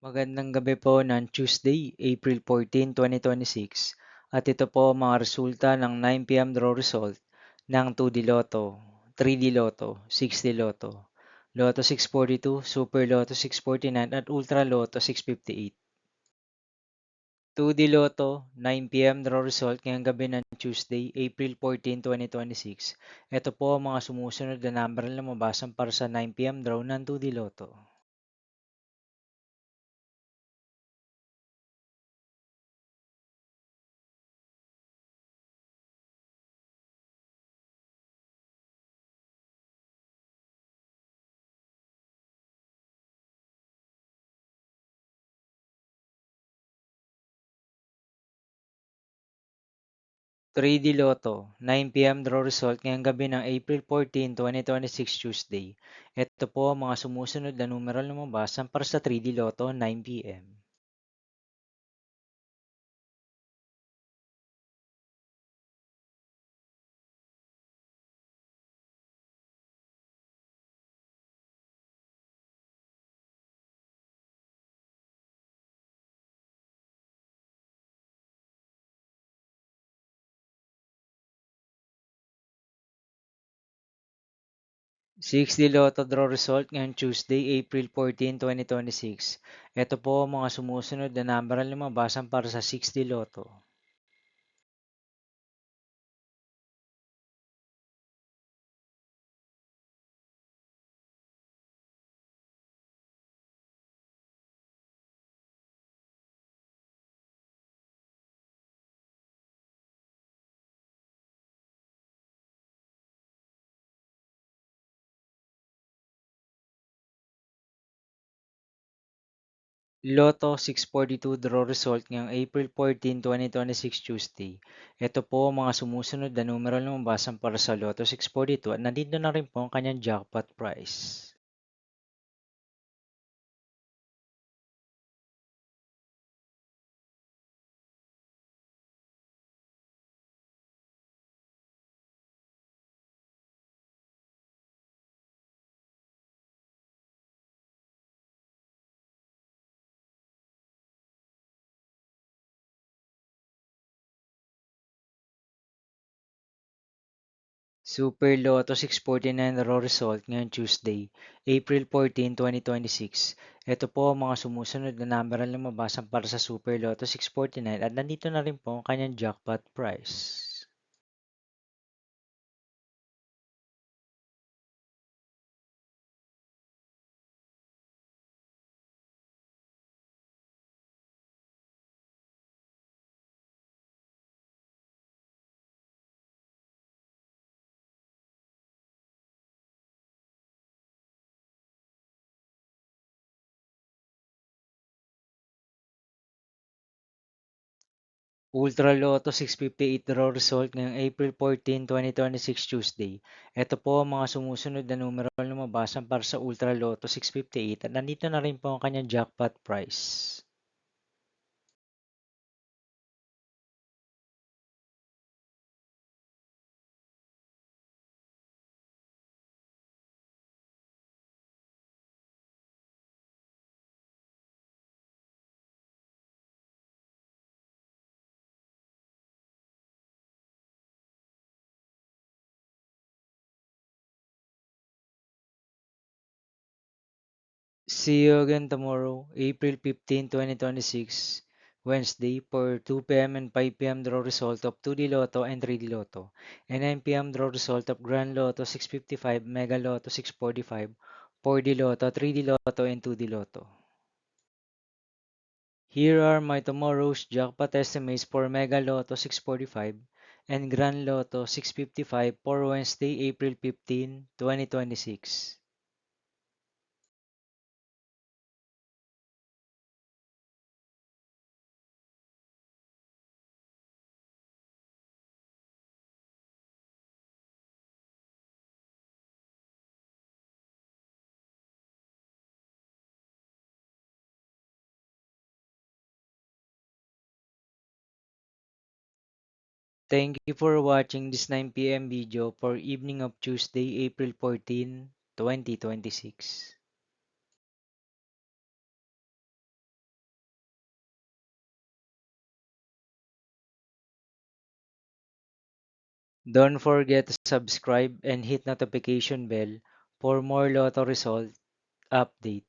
Magandang gabi po ng Tuesday, April 14, 2026. At ito po ang mga resulta ng 9 PM draw result ng 2D Lotto, 3D Lotto, 6D Lotto, Lotto 642, Super Lotto 649 at Ultra Lotto 658. 2D Lotto, 9 PM draw result ngayong gabi ng Tuesday, April 14, 2026. Ito po ang mga sumusunod na number na lumabasan para sa 9 PM draw ng 2D Lotto. 3D Lotto, 9 PM draw result ngayong gabi ng April 14, 2026 Tuesday. Ito po ang mga sumusunod na numeral na lumabasan para sa 3D Lotto 9 PM. 6D Lotto draw result ngayong Tuesday, April 14, 2026. Ito po ang mga sumusunod na numeral na lumabasan para sa 6D Lotto. 642 draw result ngayong April 14, 2026 Tuesday. Ito po ang mga sumusunod na numeral na lumabasan para sa Lotto 642 at nandito na rin po ang kanyang jackpot price. Super Lotto 649 raw result ngayong Tuesday, April 14, 2026. Ito po ang mga sumusunod na number na lumabasan para sa Super Lotto 649 at nandito na rin po ang kanyang jackpot price. Ultra Lotto 658 raw result ngayong April 14, 2026 Tuesday. Ito po ang mga sumusunod na numero na lumabasan para sa Ultra Lotto 658 at nandito na rin po ang kanyang jackpot price. See you again tomorrow, April 15, 2026, Wednesday, for 2 PM and 5 PM draw result of 2D Lotto and 3D Lotto, and 9 PM draw result of Grand Lotto 655, Mega Lotto 645, 4D Lotto, 3D Lotto, and 2D Lotto. Here are my tomorrow's jackpot estimates for Mega Lotto 645 and Grand Lotto 655 for Wednesday, April 15, 2026. Thank you for watching this 9 PM video for evening of Tuesday, April 14, 2026. Don't forget to subscribe and hit notification bell for more Lotto result update.